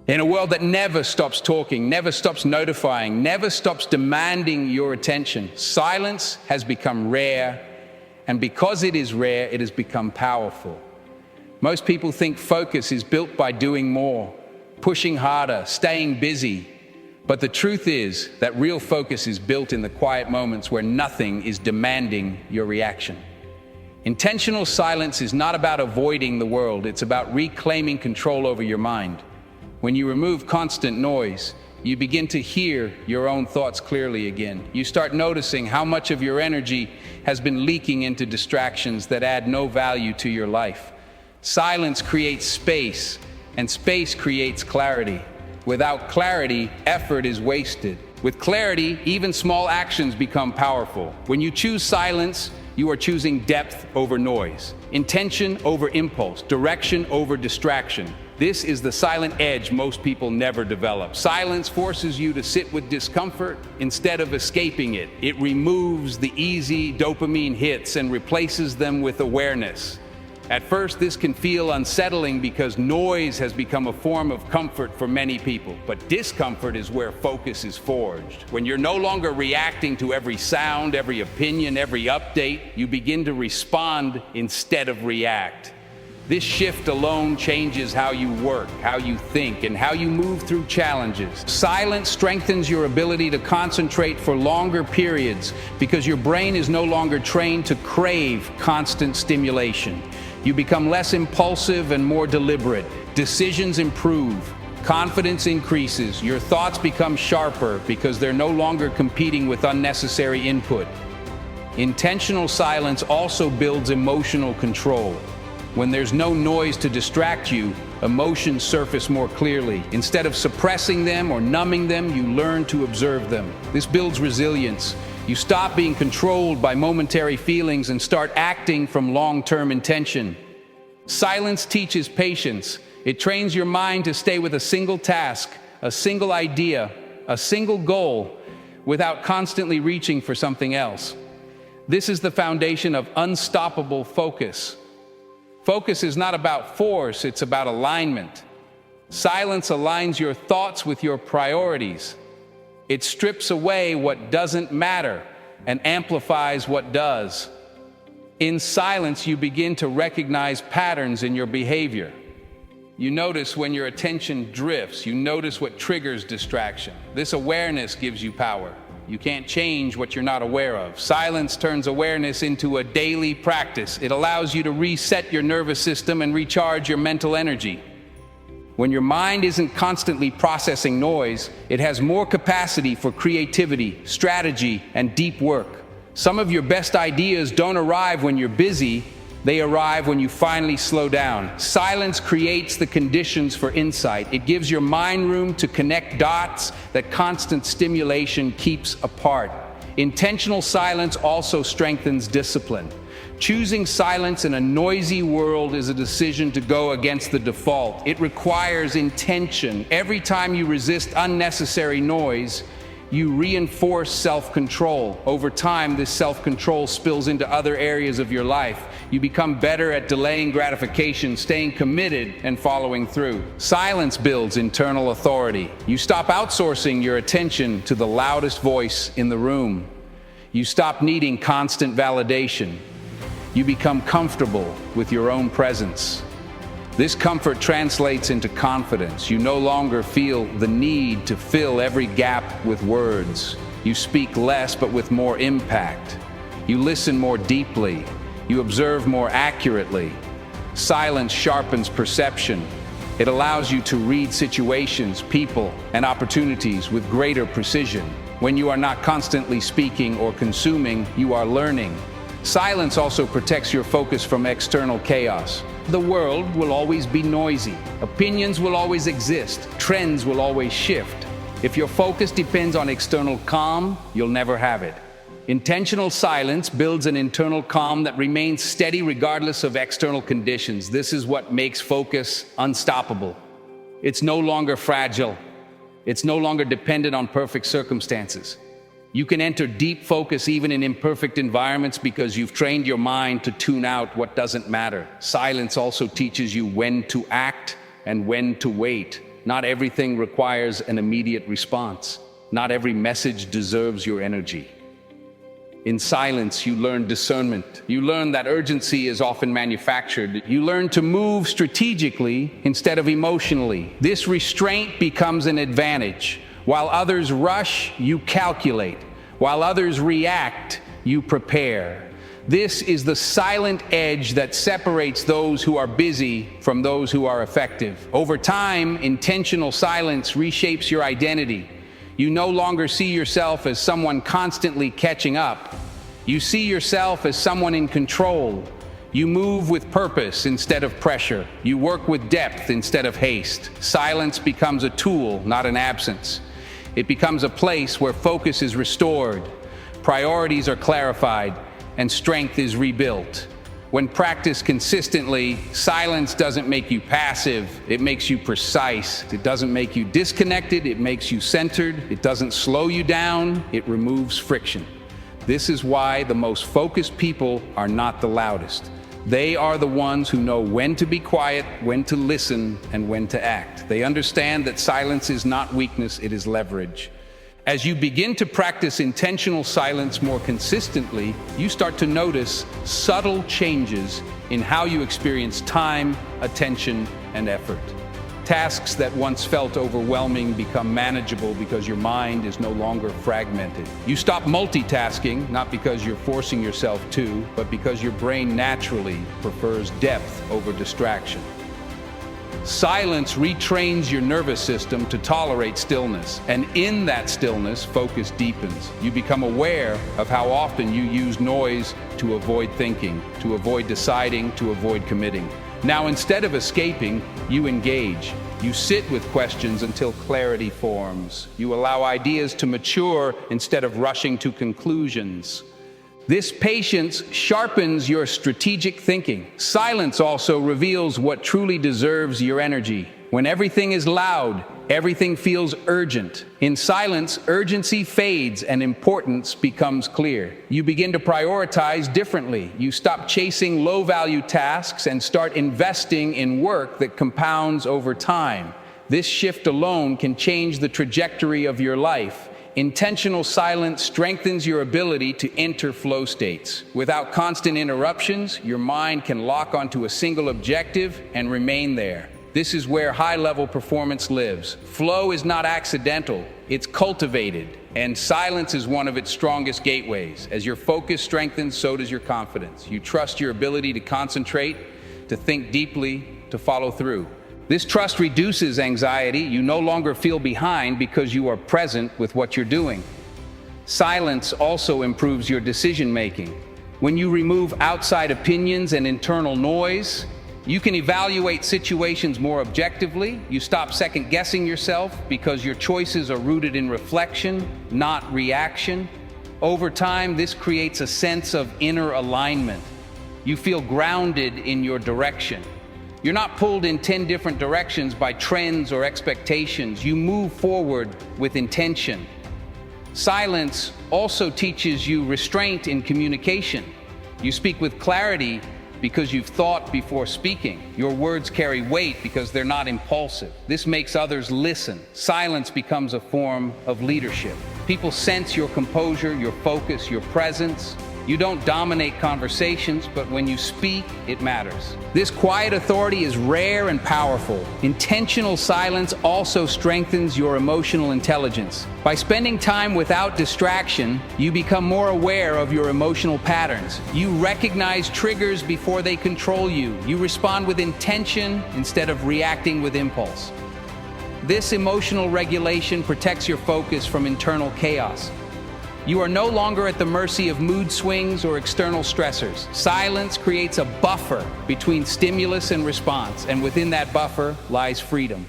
In a world that never stops talking, never stops notifying, never stops demanding your attention, silence has become rare, and because it is rare, it has become powerful. Most people think focus is built by doing more, pushing harder, staying busy. But the truth is that real focus is built in the quiet moments where nothing is demanding your reaction. Intentional silence is not about avoiding the world, it's about reclaiming control over your mind. When you remove constant noise, you begin to hear your own thoughts clearly again. You start noticing how much of your energy has been leaking into distractions that add no value to your life. Silence creates space, and space creates clarity. Without clarity, effort is wasted. With clarity, even small actions become powerful. When you choose silence, you are choosing depth over noise, intention over impulse, direction over distraction. This is the silent edge most people never develop. Silence forces you to sit with discomfort instead of escaping it. It removes the easy dopamine hits and replaces them with awareness. At first, this can feel unsettling because noise has become a form of comfort for many people. But discomfort is where focus is forged. When you're no longer reacting to every sound, every opinion, every update, you begin to respond instead of react. This shift alone changes how you work, how you think, and how you move through challenges. Silence strengthens your ability to concentrate for longer periods because your brain is no longer trained to crave constant stimulation. You become less impulsive and more deliberate. Decisions improve. Confidence increases. Your thoughts become sharper because they're no longer competing with unnecessary input. Intentional silence also builds emotional control. When there's no noise to distract you, emotions surface more clearly. Instead of suppressing them or numbing them, you learn to observe them. This builds resilience. You stop being controlled by momentary feelings and start acting from long-term intention. Silence teaches patience. It trains your mind to stay with a single task, a single idea, a single goal, without constantly reaching for something else. This is the foundation of unstoppable focus. Focus is not about force, it's about alignment. Silence aligns your thoughts with your priorities. It strips away what doesn't matter and amplifies what does. In silence, you begin to recognize patterns in your behavior. You notice when your attention drifts. You notice what triggers distraction. This awareness gives you power. You can't change what you're not aware of. Silence turns awareness into a daily practice. It allows you to reset your nervous system and recharge your mental energy. When your mind isn't constantly processing noise, it has more capacity for creativity, strategy, and deep work. Some of your best ideas don't arrive when you're busy, they arrive when you finally slow down. Silence creates the conditions for insight. It gives your mind room to connect dots that constant stimulation keeps apart. Intentional silence also strengthens discipline. Choosing silence in a noisy world is a decision to go against the default. It requires intention. Every time you resist unnecessary noise, you reinforce self-control. Over time, this self-control spills into other areas of your life. You become better at delaying gratification, staying committed, and following through. Silence builds internal authority. You stop outsourcing your attention to the loudest voice in the room. You stop needing constant validation. You become comfortable with your own presence. This comfort translates into confidence. You no longer feel the need to fill every gap with words. You speak less but with more impact. You listen more deeply. You observe more accurately. Silence sharpens perception. It allows you to read situations, people, and opportunities with greater precision. When you are not constantly speaking or consuming, you are learning. Silence also protects your focus from external chaos. The world will always be noisy. Opinions will always exist. Trends will always shift. If your focus depends on external calm, you'll never have it. Intentional silence builds an internal calm that remains steady regardless of external conditions. This is what makes focus unstoppable. It's no longer fragile. It's no longer dependent on perfect circumstances. You can enter deep focus even in imperfect environments because you've trained your mind to tune out what doesn't matter. Silence also teaches you when to act and when to wait. Not everything requires an immediate response. Not every message deserves your energy. In silence, you learn discernment. You learn that urgency is often manufactured. You learn to move strategically instead of emotionally. This restraint becomes an advantage. While others rush, you calculate. While others react, you prepare. This is the silent edge that separates those who are busy from those who are effective. Over time, intentional silence reshapes your identity. You no longer see yourself as someone constantly catching up. You see yourself as someone in control. You move with purpose instead of pressure. You work with depth instead of haste. Silence becomes a tool, not an absence. It becomes a place where focus is restored, priorities are clarified, and strength is rebuilt. When practiced consistently, silence doesn't make you passive, it makes you precise. It doesn't make you disconnected, it makes you centered. It doesn't slow you down, it removes friction. This is why the most focused people are not the loudest. They are the ones who know when to be quiet, when to listen, and when to act. They understand that silence is not weakness, it is leverage. As you begin to practice intentional silence more consistently, you start to notice subtle changes in how you experience time, attention, and effort. Tasks that once felt overwhelming become manageable because your mind is no longer fragmented. You stop multitasking, not because you're forcing yourself to, but because your brain naturally prefers depth over distraction. Silence retrains your nervous system to tolerate stillness, and in that stillness, focus deepens. You become aware of how often you use noise to avoid thinking, to avoid deciding, to avoid committing. Now, instead of escaping, you engage. You sit with questions until clarity forms. You allow ideas to mature instead of rushing to conclusions. This patience sharpens your strategic thinking. Silence also reveals what truly deserves your energy. When everything is loud, everything feels urgent. In silence, urgency fades and importance becomes clear. You begin to prioritize differently. You stop chasing low-value tasks and start investing in work that compounds over time. This shift alone can change the trajectory of your life. Intentional silence strengthens your ability to enter flow states. Without constant interruptions, your mind can lock onto a single objective and remain there. This is where high-level performance lives. Flow is not accidental, it's cultivated, and silence is one of its strongest gateways. As your focus strengthens, so does your confidence. You trust your ability to concentrate, to think deeply, to follow through. This trust reduces anxiety. You no longer feel behind because you are present with what you're doing. Silence also improves your decision-making. When you remove outside opinions and internal noise, you can evaluate situations more objectively. You stop second-guessing yourself because your choices are rooted in reflection, not reaction. Over time, this creates a sense of inner alignment. You feel grounded in your direction. You're not pulled in 10 different directions by trends or expectations. You move forward with intention. Silence also teaches you restraint in communication. You speak with clarity because you've thought before speaking. Your words carry weight because they're not impulsive. This makes others listen. Silence becomes a form of leadership. People sense your composure, your focus, your presence. You don't dominate conversations, but when you speak, it matters. This quiet authority is rare and powerful. Intentional silence also strengthens your emotional intelligence. By spending time without distraction, you become more aware of your emotional patterns. You recognize triggers before they control you. You respond with intention instead of reacting with impulse. This emotional regulation protects your focus from internal chaos. You are no longer at the mercy of mood swings or external stressors. Silence creates a buffer between stimulus and response, and within that buffer lies freedom.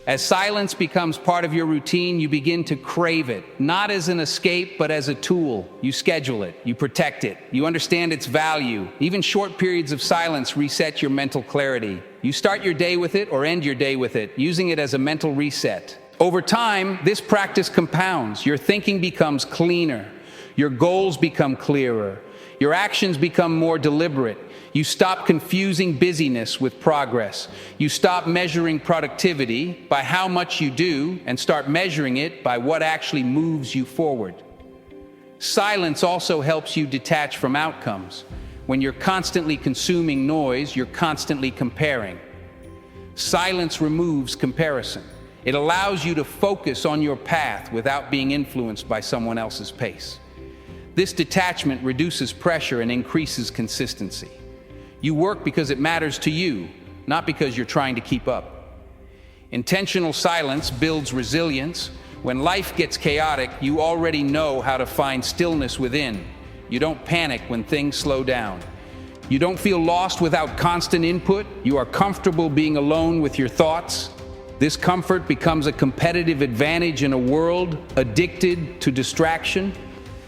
As silence becomes part of your routine, you begin to crave it, not as an escape, but as a tool. You schedule it, you protect it, you understand its value. Even short periods of silence reset your mental clarity. You start your day with it or end your day with it, using it as a mental reset. Over time, this practice compounds. Your thinking becomes cleaner. Your goals become clearer. Your actions become more deliberate. You stop confusing busyness with progress. You stop measuring productivity by how much you do and start measuring it by what actually moves you forward. Silence also helps you detach from outcomes. When you're constantly consuming noise, you're constantly comparing. Silence removes comparison. It allows you to focus on your path without being influenced by someone else's pace. This detachment reduces pressure and increases consistency. You work because it matters to you, not because you're trying to keep up. Intentional silence builds resilience. When life gets chaotic, you already know how to find stillness within. You don't panic when things slow down. You don't feel lost without constant input. You are comfortable being alone with your thoughts. This comfort becomes a competitive advantage in a world addicted to distraction.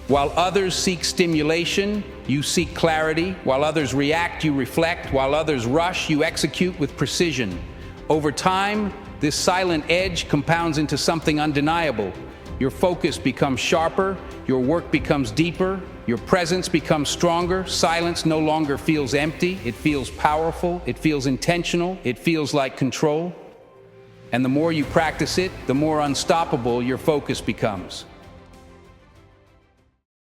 While others seek stimulation, you seek clarity. While others react, you reflect. While others rush, you execute with precision. Over time, this silent edge compounds into something undeniable. Your focus becomes sharper, your work becomes deeper, your presence becomes stronger. Silence no longer feels empty, it feels powerful, it feels intentional, it feels like control. And the more you practice it, the more unstoppable your focus becomes.